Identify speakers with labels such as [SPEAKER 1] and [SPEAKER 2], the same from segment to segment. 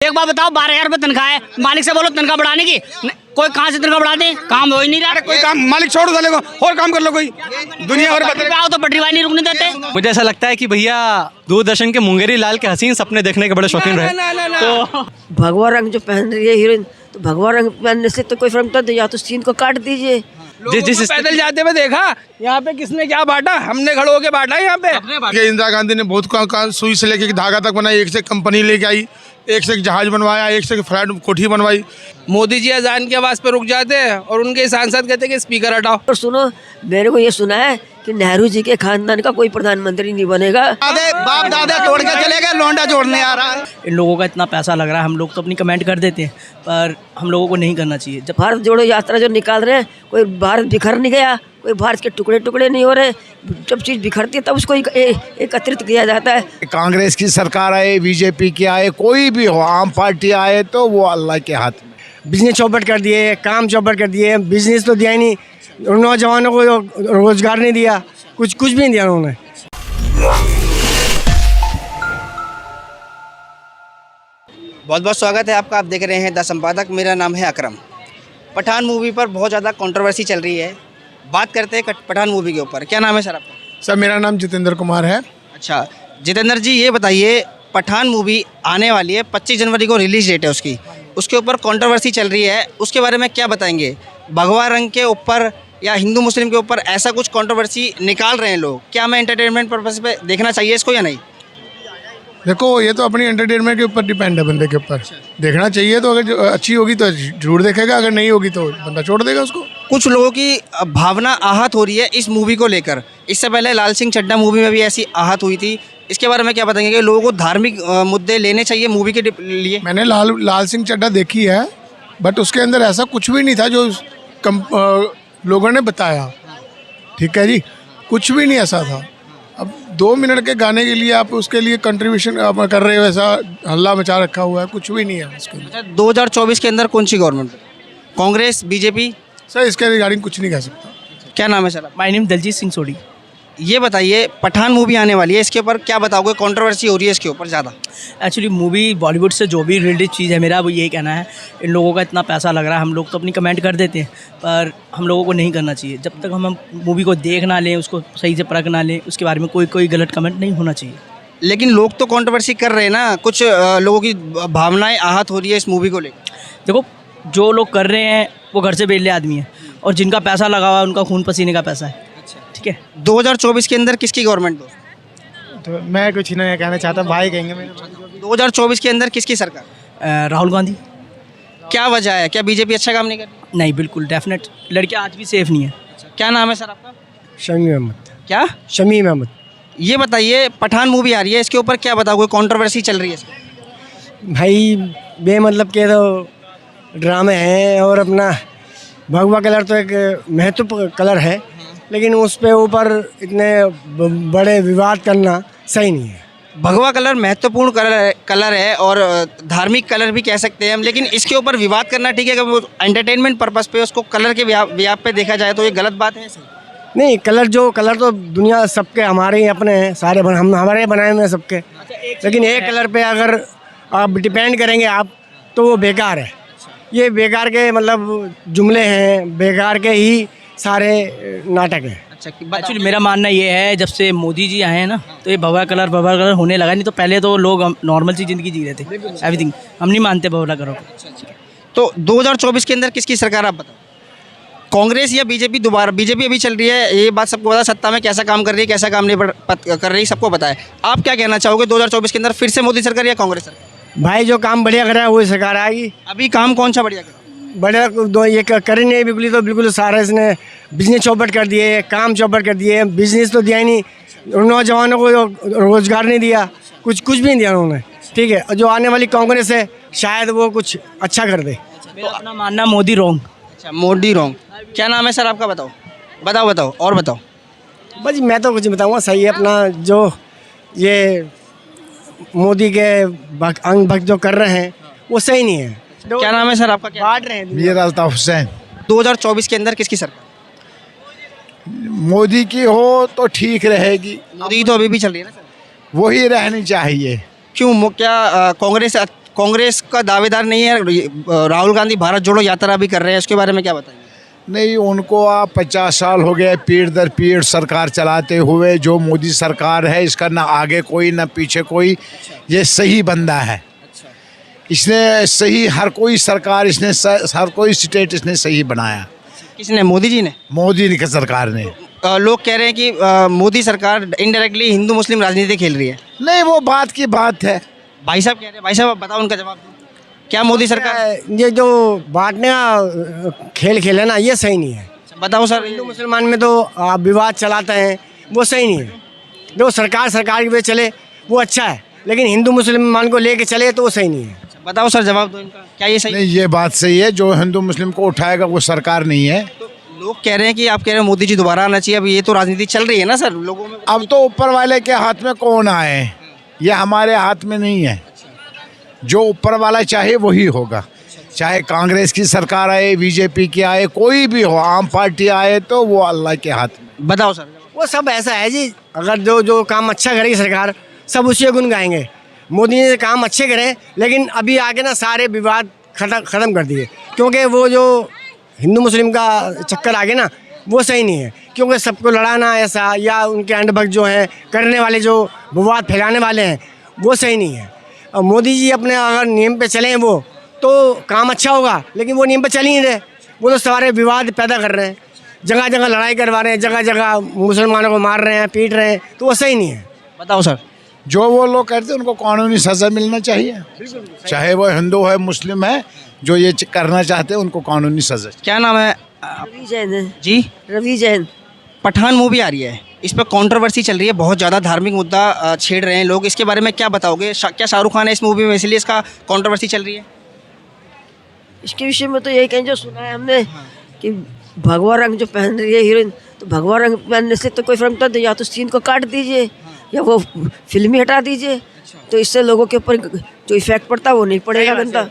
[SPEAKER 1] एक बात बताओ, 12,000 रुपये तनख्वाह है, मालिक से बोलो तनख्वाह बढ़ाने की, कोई कहाँ से तनख्वाह बढ़ा दे? काम हो ही नहीं रहा।
[SPEAKER 2] कोई काम मालिक छोड़ साले को और काम कर लो, कोई दुनिया भर
[SPEAKER 1] पटरी पे आओ तो पटरी वाले नहीं रुकने देते।
[SPEAKER 3] मुझे ऐसा लगता है कि भैया दूरदर्शन के मुंगेरी लाल के हसीन सपने देखने के बड़े शौकीन रहे। तो
[SPEAKER 4] भगवा रंग जो पहन रही है हीरोइन, तो भगवा रंग पहनने से तो कोई फर्क नहीं, या तो सीन को काट दीजिए।
[SPEAKER 2] जिस पैदल जाते हुए देखा यहाँ पे किसने क्या बांटा, हमने खड़े होके बांटा है यहाँ पे।
[SPEAKER 5] इंदिरा गांधी ने बहुत सुई से लेके धागा तक बनाई, एक से कंपनी लेके आई, एक से एक जहाज बनवाया, एक से फ्लैट कोठी बनवाई।
[SPEAKER 2] मोदी जी अजान की आवाज पे रुक जाते हैं और उनके सांसद कहते हैं कि स्पीकर हटाओ।
[SPEAKER 4] और सुनो, मेरे को ये सुना है कि नेहरू जी के खानदान का कोई प्रधानमंत्री नहीं बनेगा।
[SPEAKER 6] बाप दादा तोड़ के चले गए, लौंडा जोड़ने आ रहा है।
[SPEAKER 3] इन लोगों का इतना पैसा लग रहा है, हम लोग तो अपनी कमेंट कर देते हैं, पर हम लोगों को नहीं करना चाहिए। जब
[SPEAKER 4] भारत जोड़ो यात्रा जो निकाल रहे हैं, कोई भारत बिखर नहीं गया, कोई भारत के टुकड़े टुकड़े नहीं हो रहे। जब चीज़ बिखरती है तब उसको एकत्रित किया जाता है।
[SPEAKER 5] कांग्रेस की सरकार आए, बीजेपी की आए, कोई भी हो, आम पार्टी आए, तो वो अल्लाह के हाथ में।
[SPEAKER 7] बिजनेस चौपट कर दिए, काम चौपट कर दिए, बिजनेस तो दिया ही नहीं, नौजवानों को रोजगार नहीं दिया, कुछ भी नहीं दिया उन्होंने।
[SPEAKER 6] बहुत बहुत स्वागत है आपका। आप देख रहे हैं द संपादक। मेरा नाम है अकरम। पठान मूवी पर बहुत ज़्यादा कंट्रोवर्सी चल रही है। बात करते हैं पठान मूवी के ऊपर। क्या नाम है सर आपका?
[SPEAKER 5] सर मेरा नाम जितेंद्र कुमार है।
[SPEAKER 6] अच्छा जितेंद्र जी, ये बताइए, पठान मूवी आने वाली है, 25 जनवरी को रिलीज डेट है उसकी, उसके ऊपर कंट्रोवर्सी चल रही है, उसके बारे में क्या बताएंगे? भगवा रंग के ऊपर या हिंदू मुस्लिम के ऊपर ऐसा कुछ कंट्रोवर्सी निकाल रहे हैं लोग, क्या हमें एंटरटेनमेंट पर्पस पे देखना चाहिए इसको या नहीं?
[SPEAKER 5] देखो, ये तो अपनी एंटरटेनमेंट के ऊपर डिपेंड है, बंदे के ऊपर। देखना चाहिए तो, अगर अच्छी होगी तो जरूर देखेगा, अगर नहीं होगी तो बंदा छोड़ देगा उसको।
[SPEAKER 6] कुछ लोगों की भावना आहत हो रही है इस मूवी को लेकर। इससे पहले लाल सिंह चड्ढा मूवी में भी ऐसी आहत हुई थी, इसके बारे में क्या बताएंगे कि लोगों को धार्मिक मुद्दे लेने चाहिए मूवी के लिए?
[SPEAKER 5] मैंने लाल सिंह चड्ढा देखी है, बट उसके अंदर ऐसा कुछ भी नहीं था जो लोगों ने बताया। ठीक है जी, कुछ भी नहीं ऐसा था। अब 2 मिनट के गाने के लिए आप उसके लिए कंट्रीब्यूशन कर रहे हो, ऐसा हल्ला मचा रखा हुआ है, कुछ भी नहीं है उसके लिए।
[SPEAKER 6] 2024 के अंदर कौन सी गवर्नमेंट? कांग्रेस, बीजेपी?
[SPEAKER 5] सर इसके रिगार्डिंग कुछ नहीं कह सकता।
[SPEAKER 6] क्या नाम है sir?
[SPEAKER 3] My name Daljeet Singh Sodhi.
[SPEAKER 6] ये बताइए, पठान मूवी आने वाली है, इसके ऊपर क्या बताओगे? कंट्रोवर्सी हो रही है इसके ऊपर ज़्यादा।
[SPEAKER 3] एक्चुअली मूवी बॉलीवुड से जो भी रिलेटेड चीज़ है, मेरा वो यही कहना है, इन लोगों का इतना पैसा लग रहा है, हम लोग तो अपनी कमेंट कर देते हैं, पर हम लोगों को नहीं करना चाहिए। जब तक हम मूवी को देख ना लें, उसको सही से परख ना लें, उसके बारे में कोई गलत कमेंट नहीं होना चाहिए।
[SPEAKER 6] लेकिन लोग तो कंट्रोवर्सी कर रहे हैं ना, कुछ लोगों की भावनाएं आहत हो रही है इस मूवी को लेकर।
[SPEAKER 3] देखो, जो लोग कर रहे हैं वो घर से बेले आदमी है, और जिनका पैसा लगा हुआ है उनका खून पसीने का पैसा है। ठीक है।
[SPEAKER 6] 2024 के अंदर किसकी गवर्नमेंट?
[SPEAKER 7] तो मैं कुछ नहीं कहना चाहता, भाई कहेंगे मेरे।
[SPEAKER 6] 2024 के अंदर किसकी सरकार?
[SPEAKER 3] राहुल गांधी।
[SPEAKER 6] क्या वजह है? क्या बीजेपी अच्छा काम नहीं कर रही?
[SPEAKER 3] नहीं, बिल्कुल डेफिनेट, लड़कियां आज भी सेफ नहीं है।
[SPEAKER 6] क्या नाम है सर आपका?
[SPEAKER 7] शमीम अहमद।
[SPEAKER 6] क्या?
[SPEAKER 7] शमीम अहमद।
[SPEAKER 6] ये बताइए, पठान मूवी आ रही है, इसके ऊपर क्या बताओगे? कंट्रोवर्सी चल रही है इसमें।
[SPEAKER 7] भाई बेमतलब के तो ड्रामे हैं, और अपना भगवा कलर तो एक महत्वपूर्ण कलर है, लेकिन उस पे ऊपर इतने बड़े विवाद करना सही नहीं है।
[SPEAKER 6] भगवा कलर महत्वपूर्ण कलर है और धार्मिक कलर भी कह सकते हैं हम, लेकिन इसके ऊपर विवाद करना ठीक है कि वो एंटरटेनमेंट पर्पस पे उसको कलर के व्याप पे देखा जाए तो ये गलत बात है?
[SPEAKER 7] नहीं, कलर तो दुनिया सबके, हमारे ही अपने हैं सारे, हम हमारे बनाए हुए हैं सबके। लेकिन एक कलर पे अगर आप डिपेंड करेंगे आप, तो वो बेकार है। ये बेकार के मतलब जुमले हैं, बेकार के ही सारे नाटक हैं।
[SPEAKER 6] अच्छा,
[SPEAKER 3] एक्चुअली मेरा मानना ये है, जब से मोदी जी आए हैं ना, तो ये भगवा कलर होने लगा। नहीं तो पहले तो लोग नॉर्मल सी ज़िंदगी जी रहे थे, एवरीथिंग। हम नहीं मानते भगवा कलर को।
[SPEAKER 6] तो 2024 के अंदर किसकी सरकार आप बताओ? कांग्रेस या बीजेपी? दोबारा बीजेपी अभी चल रही है, ये बात सबको पता, सत्ता में कैसा काम कर रही है, कैसा काम नहीं कर रही, सबको पता है। आप क्या कहना चाहोगे 2024 के अंदर, फिर से मोदी सरकार या कांग्रेस सरकार?
[SPEAKER 7] भाई जो काम बढ़िया कर रहा है वही सरकार आएगी।
[SPEAKER 6] अभी काम कौन सा बढ़िया कर?
[SPEAKER 7] बढ़िया दो ये करे नहीं, बिल्कुल तो बिल्कुल सारा इसने बिजनेस चौपट कर दिए, काम चौपट कर दिए, बिजनेस तो दिया ही नहीं, नौजवानों को रोजगार नहीं दिया, कुछ भी नहीं दिया उन्होंने। ठीक है, जो आने वाली कांग्रेस है शायद वो कुछ अच्छा कर दे।
[SPEAKER 3] मेरा अपना मानना मोदी रॉन्ग।
[SPEAKER 6] अच्छा, मोदी रॉन्ग। क्या नाम है सर आपका? बताओ और बताओ।
[SPEAKER 7] बस मैं तो कुछ बताऊँगा, सही है अपना, जो ये मोदी के अंग भक्त जो कर रहे हैं वो सही नहीं है।
[SPEAKER 6] क्या नाम है सर आपका?
[SPEAKER 7] बांट रहे हैं।
[SPEAKER 5] मीर अल्ताफ हुसैन।
[SPEAKER 6] 2024 के अंदर किसकी सरकार?
[SPEAKER 5] मोदी की हो तो ठीक रहेगी,
[SPEAKER 6] मोदी तो अभी भी चल रही है ना सर?
[SPEAKER 5] वही रहनी चाहिए।
[SPEAKER 6] क्यों? क्या कांग्रेस का दावेदार नहीं है, राहुल गांधी भारत जोड़ो यात्रा भी कर रहे हैं, उसके बारे में क्या बताएंगे?
[SPEAKER 8] नहीं, उनको आप 50 साल हो गए पीढ़ दर पीढ़ सरकार चलाते हुए। जो मोदी सरकार है इसका ना आगे कोई ना पीछे कोई, ये सही बंदा है। इसने सही हर कोई सरकार, इसने हर कोई स्टेट इसने सही बनाया।
[SPEAKER 6] किसने? मोदी जी ने?
[SPEAKER 8] मोदी की सरकार ने।
[SPEAKER 6] लोग कह रहे हैं कि मोदी सरकार इनडायरेक्टली हिंदू मुस्लिम राजनीति खेल रही है।
[SPEAKER 8] नहीं, वो बात की बात है।
[SPEAKER 6] भाई साहब कह रहे हैं, भाई साहब बताओ, उनका जवाब दो। क्या मोदी सरकार?
[SPEAKER 7] ये जो बांटने का खेल खेले ना, ये सही नहीं है।
[SPEAKER 6] बताओ सर।
[SPEAKER 7] हिंदू मुसलमान में तो आप विवाद चलाते हैं, वो सही नहीं है। जो सरकार की वजह चले वो अच्छा है, लेकिन हिंदू मुसलमान को लेके चले तो वो सही नहीं है।
[SPEAKER 6] बताओ सर, जवाब दो इनका, क्या ये सही?
[SPEAKER 8] नहीं, ये बात सही है। जो हिंदू मुस्लिम को उठाएगा वो सरकार नहीं है।
[SPEAKER 6] तो लोग कह रहे हैं कि आप कह रहे हैं मोदी जी दोबारा आना चाहिए। अब ये तो राजनीति चल रही है ना सर, लोगों में।
[SPEAKER 8] अब तो ऊपर वाले के हाथ में कौन आए, ये हमारे हाथ में नहीं है। जो ऊपर वाला चाहे वही होगा। चाहे कांग्रेस की सरकार आए, बीजेपी की आए, कोई भी हो, आम पार्टी आए, तो वो अल्लाह के हाथ में।
[SPEAKER 6] बताओ सर।
[SPEAKER 7] वो सब ऐसा है जी, अगर जो जो काम अच्छा करेगी सरकार, सब उसी के गुण गाएंगे। मोदी ने काम अच्छे करे, लेकिन अभी आगे ना सारे विवाद ख़त्म कर दिए, क्योंकि वो जो हिंदू मुस्लिम का चक्कर आगे ना, वो सही नहीं है। क्योंकि सबको लड़ाना ऐसा, या उनके अंडभक्त जो हैं करने वाले, जो विवाद फैलाने वाले हैं, वो सही नहीं है। और मोदी जी अपने अगर नियम पे चलें वो तो काम अच्छा होगा, लेकिन वो नियम पे चल ही नहीं रहे। वो तो सारे विवाद पैदा कर रहे हैं, जगह जगह लड़ाई करवा रहे हैं, जगह जगह मुसलमानों को मार रहे हैं, पीट रहे हैं, तो वो सही नहीं है।
[SPEAKER 6] बताओ सर।
[SPEAKER 8] जो वो लोग करते हैं उनको कानूनी सज़ा मिलना चाहिए, चाहे वो हिंदू है मुस्लिम है। जो ये करना चाहते हैं उनको कानूनी सज़ा।
[SPEAKER 6] क्या नाम है?
[SPEAKER 4] रवि जैन है।
[SPEAKER 6] जी?
[SPEAKER 4] रवि जैन।
[SPEAKER 6] पठान मूवी आ रही है, इस पर कंट्रोवर्सी चल रही है, बहुत ज़्यादा धार्मिक मुद्दा छेड़ रहे हैं लोग। इसके बारे में क्या बताओगे? क्या शाहरुख खान है इस मूवी में, इसलिए इसका कंट्रोवर्सी चल रही है?
[SPEAKER 4] इसके विषय में तो यही कहें, जो सुना है हमने कि भगवा रंग जो पहन रही है हीरोइन, तो भगवा रंग पहनने से तो कोई फर्क नहीं, या तो सीन को काट दीजिए या वो फिल्म ही हटा दीजिए, तो इससे लोगों के ऊपर जो इफेक्ट पड़ता है वो नहीं पड़ेगा गंदा।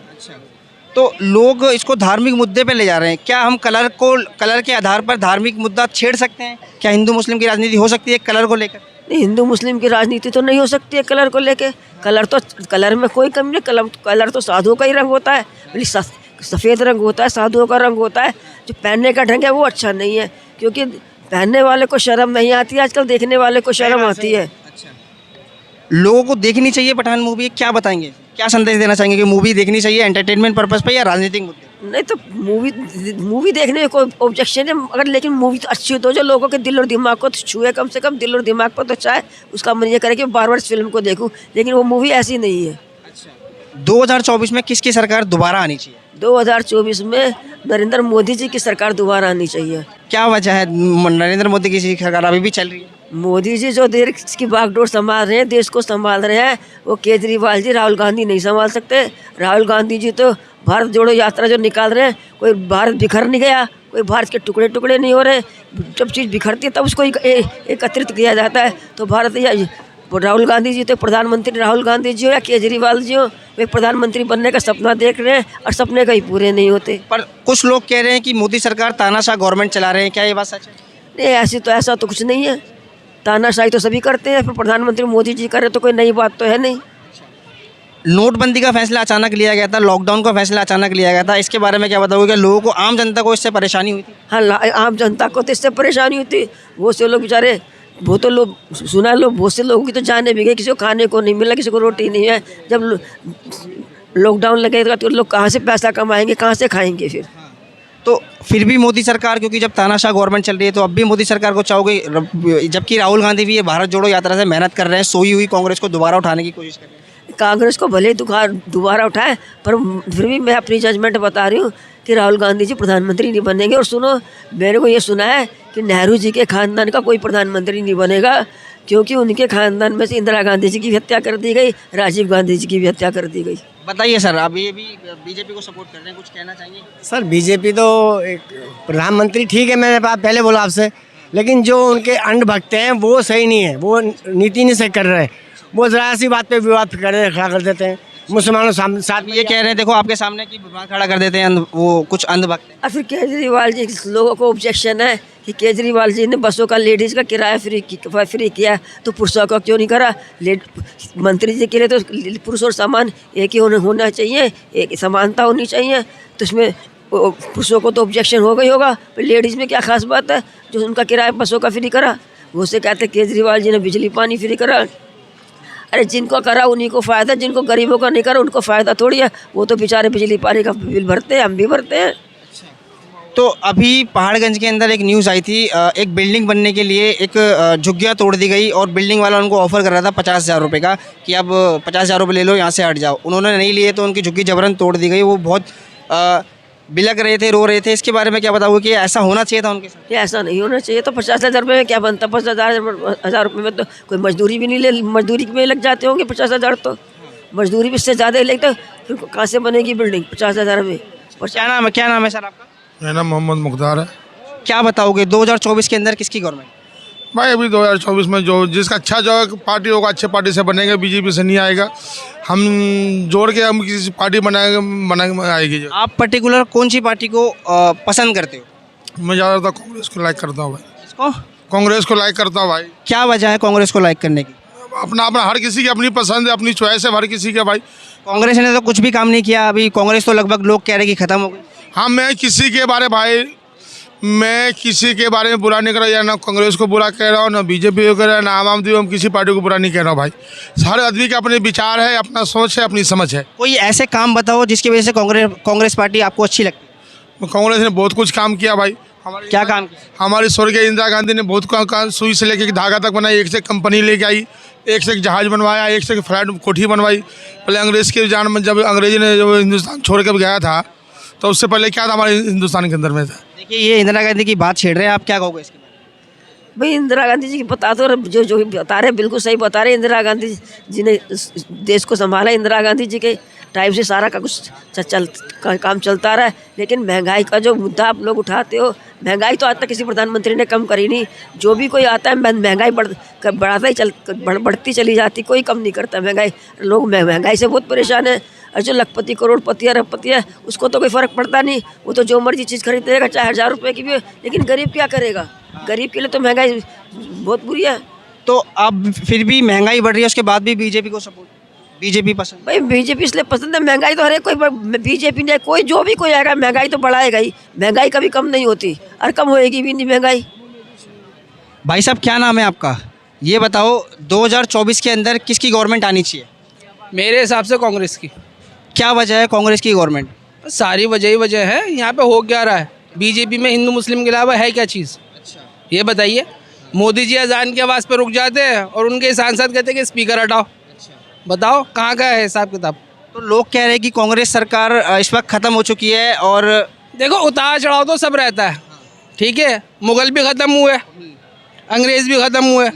[SPEAKER 6] तो लोग इसको धार्मिक मुद्दे पे ले जा रहे हैं। क्या हम कलर के आधार पर धार्मिक मुद्दा छेड़ सकते हैं? क्या हिंदू मुस्लिम की राजनीति हो सकती है कलर को लेकर?
[SPEAKER 4] नहीं, हिंदू मुस्लिम की राजनीति तो नहीं हो सकती है कलर को लेके। कलर में कोई कमी नहीं। कलर तो साधुओं का ही रंग होता है, भले सफ़ेद रंग होता है, साधुओं का रंग होता है। जो पहनने का ढंग है वो अच्छा नहीं है, क्योंकि पहनने वाले को शर्म नहीं आती, आजकल देखने वाले को शर्म आती है।
[SPEAKER 6] लोगों को देखनी चाहिए पठान मूवी, क्या बताएंगे? क्या संदेश देना चाहेंगे कि मूवी देखनी चाहिए एंटरटेनमेंट पर्पस पे या राजनीतिक मुद्दे?
[SPEAKER 4] नहीं तो मूवी देखने में कोई ऑब्जेक्शन है, अगर लेकिन मूवी तो अच्छी हो तो जो लोगों के दिल और दिमाग को तो छुए, कम से कम दिल और दिमाग पर तो चाहे उसका मन ये करे कि बार बार फिल्म को देखूं, लेकिन वो मूवी ऐसी नहीं है।
[SPEAKER 6] 2024 में किसकी सरकार दोबारा आनी चाहिए?
[SPEAKER 4] 2024 में नरेंद्र मोदी जी की सरकार दोबारा आनी चाहिए।
[SPEAKER 6] क्या वजह है नरेंद्र मोदी की सरकार अभी भी चल रही है?
[SPEAKER 4] मोदी जी जो देश की बागडोर संभाल रहे हैं, देश को संभाल रहे हैं, वो केजरीवाल जी, राहुल गांधी नहीं संभाल सकते। राहुल गांधी जी तो भारत जोड़ो यात्रा जो निकाल रहे हैं, कोई भारत बिखर नहीं गया, कोई भारत के टुकड़े टुकड़े नहीं हो रहे। जब चीज़ बिखरती है तब उसको एकत्रित किया जाता है। तो भारत या राहुल गांधी जी तो प्रधानमंत्री, राहुल गांधी जी हो या केजरीवाल जी हो, वे प्रधानमंत्री बनने का सपना देख रहे हैं और सपने कहीं पूरे नहीं होते।
[SPEAKER 6] पर कुछ लोग कह रहे हैं कि मोदी सरकार तानाशाह गवर्नमेंट चला रहे हैं, क्या ये बात सच है?
[SPEAKER 4] नहीं, ऐसा तो कुछ नहीं है। तानाशाही तो सभी करते हैं, फिर प्रधानमंत्री मोदी जी करे तो कोई नई बात तो है नहीं।
[SPEAKER 6] नोटबंदी का फैसला अचानक लिया गया था, लॉकडाउन का फैसला अचानक लिया गया था, इसके बारे में क्या बताओगे? लोगों को, आम जनता को इससे परेशानी हुई थी?
[SPEAKER 4] हाँ, आम जनता को तो इससे परेशानी हुई थी। बहुत से लोग बेचारे, बहुत तो लोग सुना, लोग बहुत से लोगों की तो जाने भी गए, किसी को खाने को नहीं मिला, किसी को रोटी नहीं है। जब लॉकडाउन लगेगा तो लोग कहाँ से पैसा कमाएंगे, कहाँ से खाएंगे फिर?
[SPEAKER 6] तो फिर भी मोदी सरकार, क्योंकि जब तानाशाह गवर्नमेंट चल रही है तो अब भी मोदी सरकार को चाहोगे, जबकि राहुल गांधी भी ये भारत जोड़ो यात्रा से मेहनत कर रहे हैं, सोई हुई कांग्रेस को दोबारा उठाने की कोशिश कर रहे हैं।
[SPEAKER 4] कांग्रेस को भले ही दोबारा उठाए, पर फिर भी मैं अपनी जजमेंट बता रही हूँ कि राहुल गांधी जी प्रधानमंत्री नहीं बनेंगे। और सुनो, मैंने को ये सुना है कि नेहरू जी के खानदान का कोई प्रधानमंत्री नहीं बनेगा, क्योंकि उनके खानदान में से इंदिरा गांधी जी की भी हत्या कर दी गई, राजीव गांधी जी की भी हत्या कर दी गई।
[SPEAKER 6] बताइए सर, आप ये भी बीजेपी को सपोर्ट कर रहे हैं, कुछ कहना चाहेंगे?
[SPEAKER 7] सर, बीजेपी तो एक प्रधानमंत्री ठीक है, मैंने पहले बोला आपसे, लेकिन जो उनके अंडभक्त हैं वो सही नहीं है, वो नीति नहीं सही कर रहे। वो ज़रा सी बात पे विवाद खड़ा कर देते हैं। मुसलमानों साथ में
[SPEAKER 6] ये कह रहे हैं देखो आपके सामने कि विवाद खड़ा कर देते हैं वो कुछ अंधभक्त।
[SPEAKER 4] और फिर केजरीवाल जी लोगों को ऑब्जेक्शन है कि केजरीवाल जी ने बसों का लेडीज़ का किराया फ्री किया तो पुरुषों का क्यों नहीं करा। मंत्री जी के लिए तो पुरुष और समान एक ही होना चाहिए, एक समानता होनी चाहिए। तो इसमें पुरुषों को तो ऑब्जेक्शन हो गई होगा, लेडीज़ में क्या खास बात है जो उनका किराया बसों का फ्री करा। वो से कहते केजरीवाल जी ने बिजली पानी फ्री करा। अरे जिनको करा उन्हीं को फ़ायदा, जिनको गरीबों का नहीं करा उनको फ़ायदा थोड़ी है। वो तो बेचारे बिजली पानी का बिल भरते हैं, हम भी भरते हैं।
[SPEAKER 6] तो अभी पहाड़गंज के अंदर एक न्यूज़ आई थी, एक बिल्डिंग बनने के लिए एक झुग्गियाँ तोड़ दी गई और बिल्डिंग वाला उनको ऑफर कर रहा था 50,000 रुपये का कि अब 50,000 रुपये ले लो, यहाँ से हट जाओ। उन्होंने नहीं लिए तो उनकी झुग्गी जबरन तोड़ दी गई। वो बहुत बिलक रहे थे, रो रहे थे। इसके बारे में क्या बताओगे कि ऐसा होना चाहिए था उनके साथ?
[SPEAKER 4] ये ऐसा नहीं होना चाहिए। तो 50,000 रुपये में क्या बनता? 50,000 रुपये में तो कोई मजदूरी भी नहीं ले, मजदूरी में लग जाते होंगे 50,000। तो मजदूरी भी इससे ज़्यादा ही लगता, फिर कहाँ से बनेगी बिल्डिंग 50,000 में?
[SPEAKER 6] और क्या नाम है सर आपका?
[SPEAKER 5] मेरा नाम मोहम्मद मुख्तार है।
[SPEAKER 6] क्या बताओगे 2024 के अंदर किसकी गवर्नमेंट?
[SPEAKER 5] भाई अभी 2024 में जो जिसका अच्छा जो पार्टी होगा अच्छे पार्टी से बनेगा, बीजेपी से नहीं आएगा। हम जोड़ के हम किसी पार्टी बनाएंगे आएगी जो।
[SPEAKER 6] आप पर्टिकुलर कौन सी पार्टी को पसंद करते हो?
[SPEAKER 5] मैं ज़्यादातर कांग्रेस को लाइक करता हूँ भाई।
[SPEAKER 6] इसको
[SPEAKER 5] कांग्रेस को लाइक करता हूँ भाई।
[SPEAKER 6] क्या वजह है कांग्रेस को लाइक करने की?
[SPEAKER 5] अपना अपना हर किसी की अपनी पसंद है, अपनी चॉइस है हर किसी का भाई।
[SPEAKER 6] कांग्रेस ने तो कुछ भी काम नहीं किया अभी। कांग्रेस तो लगभग लोग कह रहे हैं कि ख़त्म हो गई।
[SPEAKER 5] हाँ, मैं किसी के बारे में बुरा नहीं कर रहा, या ना कांग्रेस को बुरा कह रहा हूँ, ना बीजेपी को कह रहा हूँ, ना आम आदमी, हम किसी पार्टी को बुरा नहीं कह रहा हूँ भाई। हर आदमी के अपने विचार है, अपना सोच है, अपनी समझ है।
[SPEAKER 6] कोई ऐसे काम बताओ जिसकी वजह से कांग्रेस पार्टी आपको अच्छी लगती है?
[SPEAKER 5] कांग्रेस ने बहुत कुछ काम किया भाई।
[SPEAKER 6] क्या काम किया?
[SPEAKER 5] हमारी स्वर्गीय इंदिरा गांधी ने बहुत काम सुई से लेके धागा तक बनाई। एक से कंपनी लेके आई, एक से एक जहाज बनवाया, एक से एक फ्लैट कोठी बनवाई। पहले अंग्रेज़ की जान में जब अंग्रेजी ने जब हिंदुस्तान छोड़ कर गया था तो उससे पहले क्या था हमारे हिंदुस्तान के अंदर में था।
[SPEAKER 6] देखिए ये इंदिरा गांधी की बात छेड़ रहे हैं, आप क्या कहोगे इसके बारे में?
[SPEAKER 4] भाई इंदिरा गांधी जी की बता तो जो बता रहे बिल्कुल सही बता रहे। इंदिरा गांधी जी ने देश को संभाला। इंदिरा गांधी जी के टाइम से सारा का कुछ काम चलता रहा है। लेकिन महंगाई का जो मुद्दा आप लोग उठाते हो, महंगाई तो आज तक किसी प्रधानमंत्री ने कम करी नहीं। जो भी कोई आता है महंगाई बढ़ती चली जाती, कोई कम नहीं करता महंगाई। लोग महंगाई से बहुत परेशान है। और जो लखपति करोड़पति अरबपति है उसको तो कोई फ़र्क पड़ता नहीं, वो तो जो मर्जी चीज़ खरीदेगा चाहे 1000 रुपये की भी हो। लेकिन गरीब क्या करेगा? गरीब के लिए तो महंगाई बहुत बुरी है।
[SPEAKER 6] तो अब फिर भी महंगाई बढ़ रही है, उसके बाद भी बीजेपी को सपोर्ट, बीजेपी पसंद?
[SPEAKER 4] भाई बीजेपी इसलिए पसंद है, महंगाई तो हर एक कोई, बीजेपी ने कोई जो भी कोई आएगा महंगाई तो बढ़ाएगा ही। महंगाई कभी कम नहीं होती और कम होएगी भी नहीं महंगाई।
[SPEAKER 6] भाई साहब क्या नाम है आपका? ये बताओ 2024 के अंदर किसकी गवर्नमेंट आनी चाहिए?
[SPEAKER 2] मेरे हिसाब से कांग्रेस की।
[SPEAKER 6] क्या वजह है कांग्रेस की गवर्नमेंट?
[SPEAKER 2] सारी वजह ही वजह है। यहाँ पे हो क्या रहा है? बीजेपी में हिंदू मुस्लिम के अलावा है क्या चीज़? ये बताइए। मोदी जी अजान की आवाज़ पे रुक जाते हैं और उनके सांसद कहते हैं कि स्पीकर हटाओ। बताओ कहाँ का है हिसाब किताब?
[SPEAKER 6] तो लोग कह रहे हैं कि कांग्रेस सरकार इस वक्त ख़त्म हो चुकी है। और
[SPEAKER 2] देखो उतार चढ़ाव तो सब रहता है, ठीक है। मुग़ल भी ख़त्म हुए, अंग्रेज़ भी ख़त्म हुए,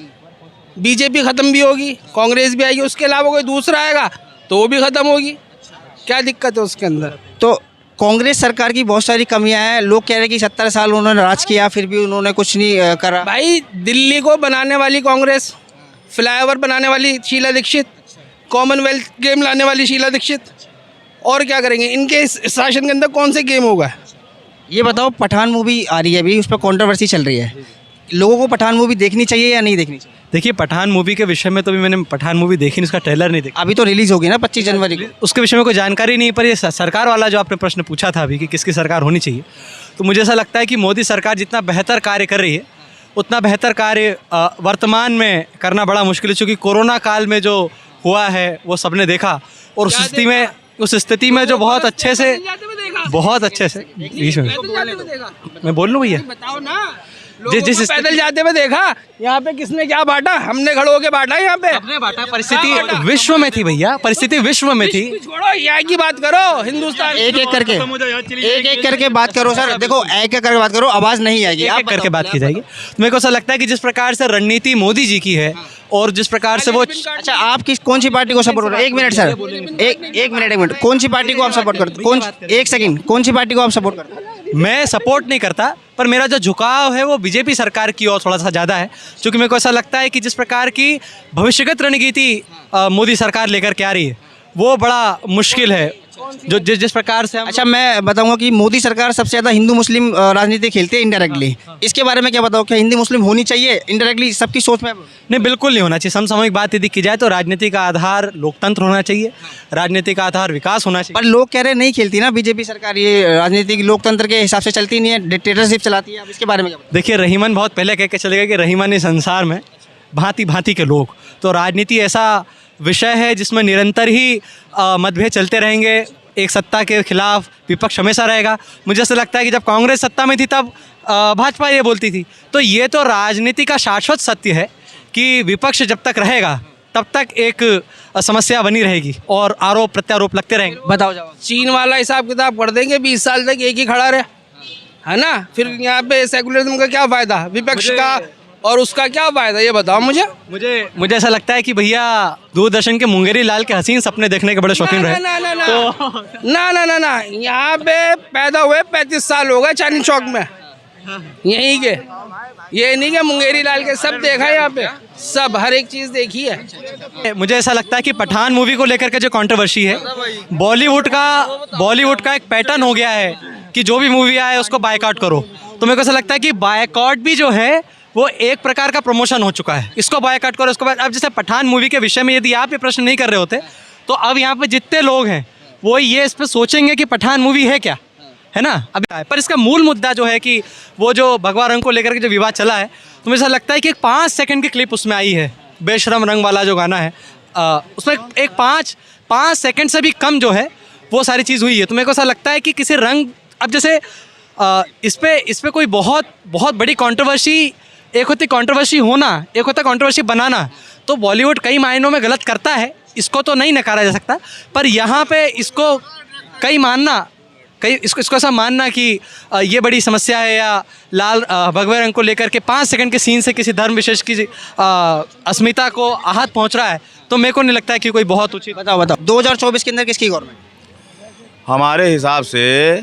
[SPEAKER 2] बीजेपी ख़त्म भी होगी, कांग्रेस भी आएगी, उसके अलावा कोई दूसरा आएगा तो वो भी ख़त्म होगी। क्या दिक्कत है उसके अंदर?
[SPEAKER 6] तो कांग्रेस सरकार की बहुत सारी कमियां हैं। लोग कह रहे हैं कि 70 साल उन्होंने राज किया फिर भी उन्होंने कुछ नहीं करा।
[SPEAKER 2] भाई दिल्ली को बनाने वाली कांग्रेस, फ्लाईओवर बनाने वाली शीला दीक्षित, कॉमनवेल्थ गेम लाने वाली शीला दीक्षित, और क्या करेंगे? इनके शासन के अंदर कौन से गेम होगा?
[SPEAKER 6] ये बताओ पठान मूवी आ रही है अभी, उस पर कॉन्ट्रोवर्सी चल रही है। लोगों को पठान मूवी देखनी चाहिए या नहीं देखनी चाहिए?
[SPEAKER 9] देखिए पठान मूवी के विषय में तो भी मैंने पठान मूवी देखी नहीं, उसका ट्रेलर नहीं देखा।
[SPEAKER 6] अभी तो रिलीज़ होगी ना 25 जनवरी को।
[SPEAKER 9] उसके विषय में कोई जानकारी नहीं। पर ये सरकार वाला जो आपने प्रश्न पूछा था अभी कि किसकी सरकार होनी चाहिए, तो मुझे ऐसा लगता है कि मोदी सरकार जितना बेहतर कार्य कर रही है उतना बेहतर कार्य वर्तमान में करना बड़ा मुश्किल है। चूँकि कोरोना काल में जो हुआ है वो सबने देखा, और उस स्थिति में जो बहुत अच्छे से बीच में मैं बोल लूँ भैया,
[SPEAKER 2] बताओ ना। जिस पैदल जाते हुए देखा, यहाँ पे किसने क्या बांटा? हमने खड़े होके बांटा यहाँ पे।
[SPEAKER 9] अपने बांटा। परिस्थिति विश्व में थी भैया, परिस्थिति विश्व में थी।
[SPEAKER 2] छोड़ो यहाँ की बात करो, हिंदुस्तान
[SPEAKER 6] एक एक करके बात करो सर। देखो एक एक करके बात करो, आवाज़ नहीं आएगी,
[SPEAKER 9] एक करके बात की जाएगी। तो मेरे को ऐसा लगता है कि जिस प्रकार से रणनीति मोदी जी की है और जिस प्रकार से वो,
[SPEAKER 6] अच्छा आप कौन सी पार्टी को सपोर्ट कर रहे हैं? 1 मिनट सर, एक मिनट, कौन सी पार्टी को आप सपोर्ट करते हैं? एक सेकंड, कौन सी पार्टी को आप सपोर्ट करते हैं?
[SPEAKER 9] मैं सपोर्ट नहीं करता, पर मेरा जो झुकाव है वो बीजेपी सरकार की ओर थोड़ा सा ज़्यादा है। क्योंकि मेरे को ऐसा लगता है कि जिस प्रकार की भविष्यगत रणनीति मोदी सरकार लेकर के आ रही है वो बड़ा मुश्किल है। जो जिस प्रकार से हम
[SPEAKER 6] अच्छा, मैं बताऊंगा कि मोदी सरकार सबसे ज़्यादा हिंदू मुस्लिम राजनीति खेलती है इनडायरेक्टली। इसके बारे में क्या बताओ, क्या हिंदी मुस्लिम होनी चाहिए इनडायरेक्टली सबकी सोच में?
[SPEAKER 9] नहीं, बिल्कुल नहीं होना चाहिए। समसामयिक बात यदि की जाए तो राजनीति का आधार लोकतंत्र होना चाहिए, राजनीति का आधार विकास होना चाहिए।
[SPEAKER 6] पर लोग कह रहे हैं नहीं खेलती ना बीजेपी सरकार, ये राजनीतिक लोकतंत्र के हिसाब से चलती नहीं है, डिक्टेटरशिप चलाती है। अब इसके बारे में क्या बताओ?
[SPEAKER 9] देखिए, रहीमन बहुत पहले कह के चले गए कि रहीमन इस संसार में भांति भांति के लोग। तो राजनीति ऐसा विषय है जिसमें निरंतर ही मतभेद चलते रहेंगे। एक सत्ता के खिलाफ विपक्ष हमेशा रहेगा। मुझे ऐसा लगता है कि जब कांग्रेस सत्ता में थी तब भाजपा ये बोलती थी। तो ये तो राजनीति का शाश्वत सत्य है कि विपक्ष जब तक रहेगा तब तक एक समस्या बनी रहेगी और आरोप प्रत्यारोप लगते रहेंगे।
[SPEAKER 6] बताओ जवाब।
[SPEAKER 2] चीन वाला हिसाब किताब कर देंगे, 20 साल तक एक ही खड़ा रहे, है ना? फिर यहाँ पे सेकुलरिज्म का क्या फ़ायदा, विपक्ष का और उसका क्या फ़ायदा, ये बताओ मुझे।
[SPEAKER 9] मुझे ऐसा लगता है कि भैया दूरदर्शन के मुंगेरी लाल के हसीन सपने देखने के बड़े शौकीन रहे।
[SPEAKER 2] ना यहाँ पे पैदा हुए 35 साल हो गए चांदनी चौक में, यहीं के। ये नहीं कि मुंगेरी लाल के सब देखा है यहाँ पे, सब हर एक चीज़ देखी है।
[SPEAKER 9] मुझे ऐसा लगता है कि पठान मूवी को लेकर के जो कंट्रोवर्सी है, बॉलीवुड का एक पैटर्न हो गया है कि जो भी मूवी आए उसको बायकॉट करो। तो मेरे को ऐसा लगता है कि बायकॉट भी जो है वो एक प्रकार का प्रमोशन हो चुका है। इसको बायकॉट करो, इसको अब जैसे पठान मूवी के विषय में यदि आप ये प्रश्न नहीं कर रहे होते तो अब यहाँ पे जितने लोग हैं वो ये इस पर सोचेंगे कि पठान मूवी है क्या, है ना? अभी पर इसका मूल मुद्दा जो है कि वो जो भगवा रंग को लेकर के जो विवाद चला है, तो मुझे ऐसा लगता है कि एक 5 सेकंड की क्लिप उसमें आई है, बेशरम रंग वाला जो गाना है, उसमें एक 5 सेकंड से भी कम जो है वो सारी चीज़ हुई है। तो मेरे को ऐसा लगता है कि किसी रंग, अब जैसे इस पे कोई बहुत बड़ी कंट्रोवर्सी, एक होती कंट्रोवर्सी होना, एक होता कंट्रोवर्सी बनाना। तो बॉलीवुड कई मायनों में गलत करता है, इसको तो नहीं नकारा जा सकता। पर यहाँ पे इसको इसको ऐसा मानना कि ये बड़ी समस्या है या लाल भगवे रंग को लेकर के 5 सेकंड के सीन से किसी धर्म विशेष की अस्मिता को आहत पहुँच रहा है, तो मेरे को नहीं लगता है कि कोई बहुत उचित।
[SPEAKER 6] बताओ 2024 के अंदर किसकी गवर्नमेंट?
[SPEAKER 10] हमारे हिसाब से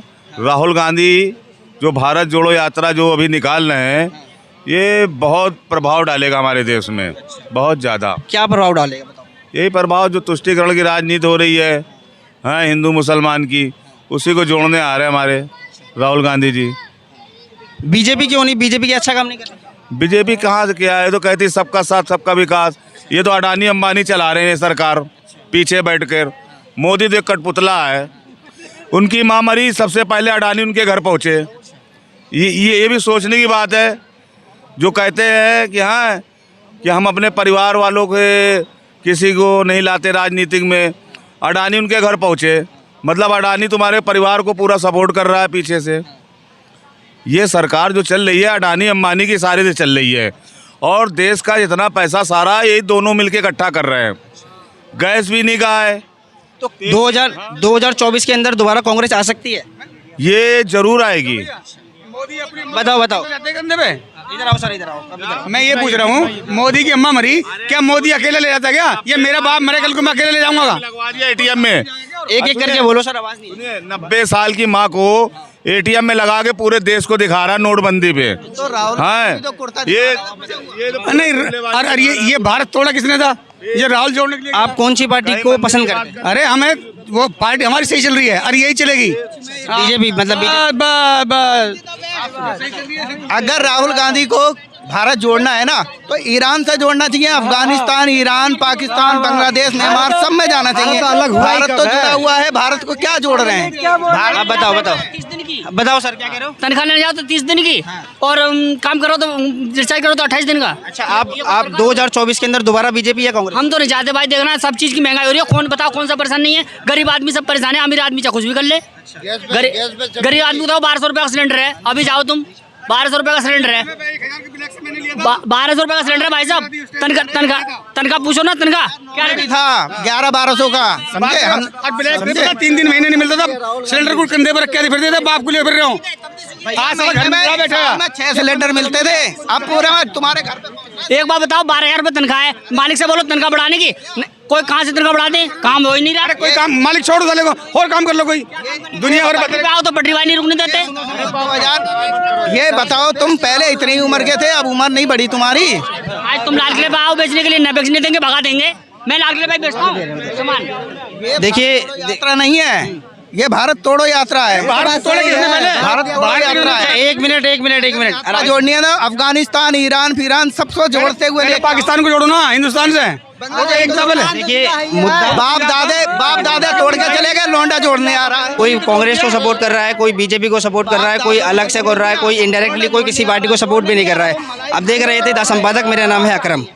[SPEAKER 10] राहुल गांधी जो भारत जोड़ो यात्रा जो अभी निकाल रहे हैं, ये बहुत प्रभाव डालेगा हमारे देश में, बहुत ज़्यादा।
[SPEAKER 6] क्या प्रभाव डालेगा बताओ?
[SPEAKER 10] यही प्रभाव जो तुष्टिकरण की राजनीति हो रही है हिंदू मुसलमान की, उसी को जोड़ने आ रहे हैं हमारे राहुल गांधी जी।
[SPEAKER 6] बीजेपी क्यों नहीं? बीजेपी की अच्छा काम नहीं कर रही?
[SPEAKER 10] बीजेपी कहाँ से किया है? तो कहती सबका साथ सबका विकास। ये तो अडानी अंबानी चला रहे हैं सरकार पीछे बैठकर। मोदी तो कठपुतला है, उनकी माँ मरी सबसे पहले अडानी उनके घर पहुँचे। ये भी सोचने की बात है। जो कहते हैं कि हाँ कि हम अपने परिवार वालों के किसी को नहीं लाते राजनीतिक में, अडानी उनके घर पहुँचे, मतलब अडानी तुम्हारे परिवार को पूरा सपोर्ट कर रहा है पीछे से। ये सरकार जो चल रही है अडानी अंबानी की सारे से चल रही है, और देश का जितना पैसा सारा यही दोनों मिलके इकट्ठा कर रहे हैं। गैस भी नहीं कहा है।
[SPEAKER 6] तो 2024 के अंदर दोबारा कांग्रेस आ सकती है?
[SPEAKER 10] ये जरूर आएगी।
[SPEAKER 6] बताओ
[SPEAKER 2] इधर आओ सर, इधर आओ। मैं ये पूछ रहा हूँ, मोदी की अम्मा मरी, क्या मोदी अकेले ले जाता क्या? ये मेरा बाप मरे, कल को मैं अकेले ले जाऊंगा?
[SPEAKER 10] लगवा दिया एटीएम में।
[SPEAKER 6] एक करके बोलो सर, आवाज नहीं।
[SPEAKER 10] 90 साल की माँ को एटीएम में लगा के पूरे देश को दिखा रहा है नोटबंदी पे।
[SPEAKER 6] तो राहुल
[SPEAKER 10] ये
[SPEAKER 2] नहीं, अरे ये भारत तोड़ा किसने था? ये राहुल जोड़ने के लिए।
[SPEAKER 6] आप कौन सी पार्टी को पसंद करते हैं?
[SPEAKER 2] अरे हमें वो पार्टी हमारी सही चल रही है, अरे यही चलेगी।
[SPEAKER 6] बीजेपी मतलब
[SPEAKER 11] अगर राहुल गांधी को भारत जोड़ना है ना, तो ईरान से जोड़ना चाहिए। अफगानिस्तान, ईरान, पाकिस्तान, बांग्लादेश, म्यांमार सब में जाना चाहिए। भारत तो जुड़ा हुआ है, भारत को क्या जोड़ रहे हैं?
[SPEAKER 6] आप बताओ सर, क्या कह रहे हो?
[SPEAKER 1] तनख्वाह लेने जाओ तो 30 दिन की, और काम करो तो रिचार्ज करो तो 28 दिन का।
[SPEAKER 6] अच्छा, आप 2024 के अंदर दोबारा बीजेपी या कांग्रेस?
[SPEAKER 1] हम तो नहीं चाहते भाई, देखना सब चीज़ की महंगाई हो रही है। कौन बताओ कौन सा परेशान नहीं है? गरीब आदमी सब परेशान है, अमीर आदमी चाहे कुछ भी कर ले। गरीब आदमी बताओ 1200 रुपये का सिलेंडर है, अभी जाओ तुम 1200 रुपये का सिलेंडर है, 1200 रुपये का सिलेंडर है भाई साहब। तनख्वाह पूछो ना, तनख्वाह क्या
[SPEAKER 11] था 11-1200 का, समझे? हम
[SPEAKER 2] 3 महीने नहीं मिलता था, सिलेंडर को कंधे पर रख के फिरते थे, बाप को ले फिर रहे हो। घर में
[SPEAKER 11] 6 सिलेंडर मिलते थे, अब पूरा तुम्हारे घर पे।
[SPEAKER 1] एक बार बताओ, 12,000 रुपये तनख्वाह है, मालिक से बोलो तनख्वाह बढ़ाने की, कोई कहाँ से तनख्वाह बढ़ा दे? काम हो ही नहीं रहा।
[SPEAKER 2] कोई काम मालिक छोड़ दो, और काम कर लो। कोई दुनिया भर
[SPEAKER 1] आओ तो पटरी वाली नहीं रुकने देते।
[SPEAKER 11] ये बताओ, तुम पहले इतनी उम्र के थे, अब उम्र नहीं बढ़ी तुम्हारी।
[SPEAKER 1] आज तुम लाल किले पे आओ बेचने के लिए, न बेचने देंगे, भगा देंगे। मैं लाल किले पे बेचता हूँ सामान।
[SPEAKER 6] देखिए
[SPEAKER 11] यात्रा नहीं है, ये भारत तोड़ो यात्रा है। भारत तोड़ो यात्रा है।
[SPEAKER 6] एक मिनट
[SPEAKER 11] यात्रा जोड़नी है ना, अफगानिस्तान, ईरान फिरान सबको जोड़ते हुए
[SPEAKER 2] पाकिस्तान को जोड़ो ना हिंदुस्तान से।
[SPEAKER 6] देखिए
[SPEAKER 11] बाप दादे तोड़ के चले गए, लौंडा जोड़ने आ रहा है।
[SPEAKER 6] कोई कांग्रेस को सपोर्ट कर रहा है, कोई बीजेपी को सपोर्ट कर रहा है, कोई अलग से कर रहा है, कोई इनडायरेक्टली कोई किसी पार्टी को सपोर्ट भी नहीं कर रहा है। अब देख रहे थे द संपादक, मेरा नाम है अकरम।